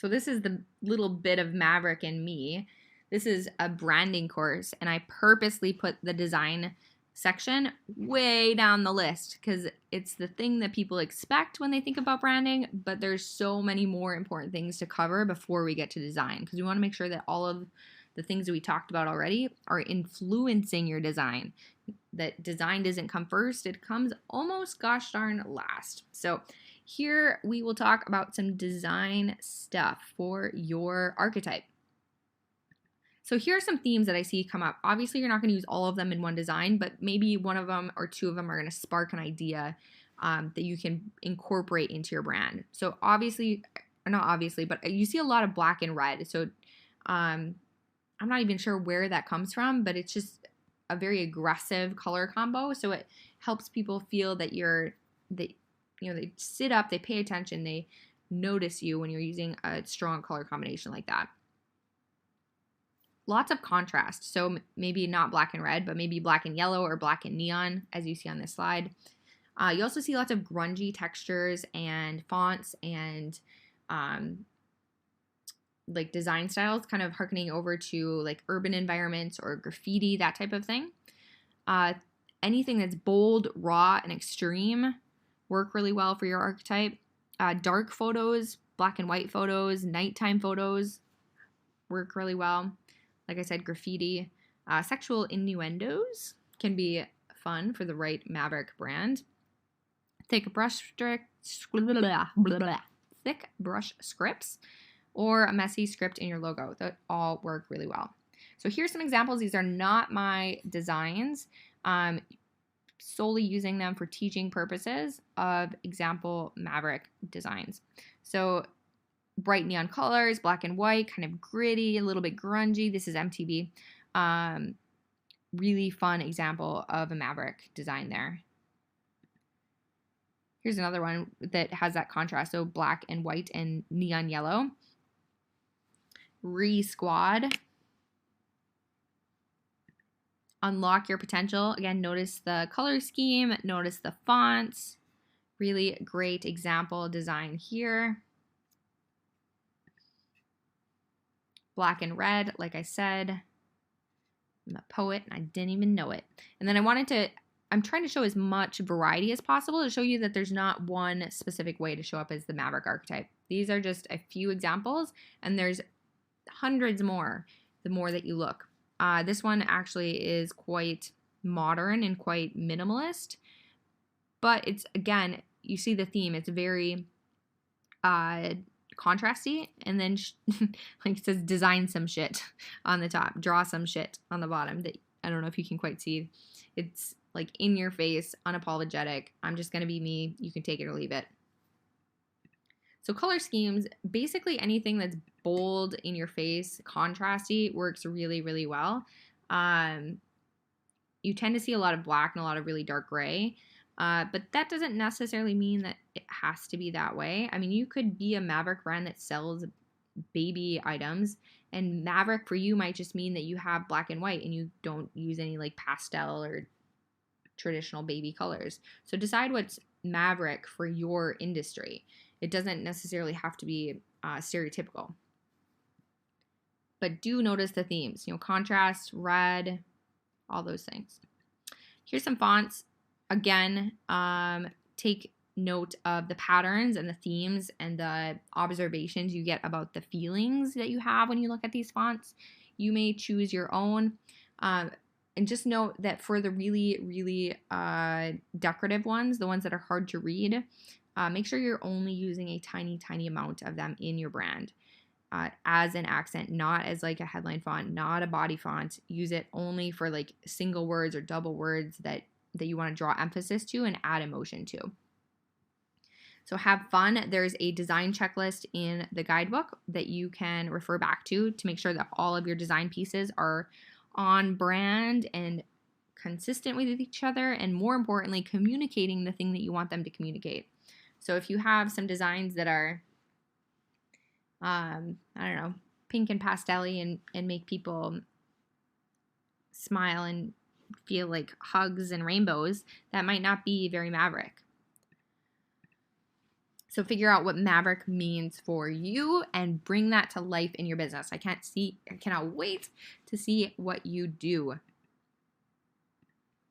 So this is the little bit of Maverick in me. This is a branding course, and I purposely put the design section way down the list because it's the thing that people expect when they think about branding, but there's so many more important things to cover before we get to design because we want to make sure that all of the things that we talked about already are influencing your design. That design doesn't come first, it comes almost gosh darn last. So here we will talk about some design stuff for your archetype. So here are some themes that I see come up. Obviously, you're not going to use all of them in one design, but maybe one of them or two of them are going to spark an idea that you can incorporate into your brand. So obviously, not obviously, but you see a lot of black and red. So I'm not even sure where that comes from, but it's just a very aggressive color combo. So it helps people feel that they sit up, they pay attention, they notice you when you're using a strong color combination like that. Lots of contrast. So maybe not black and red, but maybe black and yellow or black and neon, as you see on this slide. You also see lots of grungy textures and fonts and like design styles, kind of harkening over to like urban environments or graffiti, that type of thing. Anything that's bold, raw, and extreme work really well for your archetype. Dark photos, black and white photos, nighttime photos work really well. Like I said, graffiti. Sexual innuendos can be fun for the right Maverick brand. Thick brush scripts or a messy script in your logo. That all work really well. So here's some examples. These are not my designs. Solely using them for teaching purposes of example Maverick designs. So bright neon colors, black and white, kind of gritty, a little bit grungy. This is MTV. Really fun example of a Maverick design there. Here's another one that has that contrast. So black and white and neon yellow. Re-Squad. Unlock your potential. Again, notice the color scheme, notice the fonts. Really great example design here. Black and red, like I said. I'm a poet and I didn't even know it. And then I'm trying to show as much variety as possible to show you that there's not one specific way to show up as the Maverick archetype. These are just a few examples, and there's hundreds more the more that you look. This one actually is quite modern and quite minimalist, but it's, again, you see the theme. It's very contrasty, and then like it says design some shit on the top, draw some shit on the bottom that I don't know if you can quite see. It's like in your face, unapologetic. I'm just gonna be me. You can take it or leave it. So color schemes, basically anything that's bold, in your face, contrasty works really, really well. You tend to see a lot of black and a lot of really dark gray. But that doesn't necessarily mean that it has to be that way. I mean, you could be a Maverick brand that sells baby items, and Maverick for you might just mean that you have black and white and you don't use any like pastel or traditional baby colors. So decide what's Maverick for your industry. It doesn't necessarily have to be stereotypical. But do notice the themes, contrast, red, all those things. Here's some fonts. Again, take note of the patterns and the themes and the observations you get about the feelings that you have when you look at these fonts. You may choose your own. And just note that for the really, really decorative ones, the ones that are hard to read, make sure you're only using a tiny, tiny amount of them in your brand as an accent, not as like a headline font, not a body font. Use it only for like single words or double words that you want to draw emphasis to and add emotion to. So have fun. There's a design checklist in the guidebook that you can refer back to make sure that all of your design pieces are on brand and consistent with each other, and more importantly, communicating the thing that you want them to communicate. So if you have some designs that are, I don't know, pink and pastel-y and make people smile and feel like hugs and rainbows, that might not be very Maverick. So figure out what Maverick means for you and bring that to life in your business. I cannot wait to see what you do.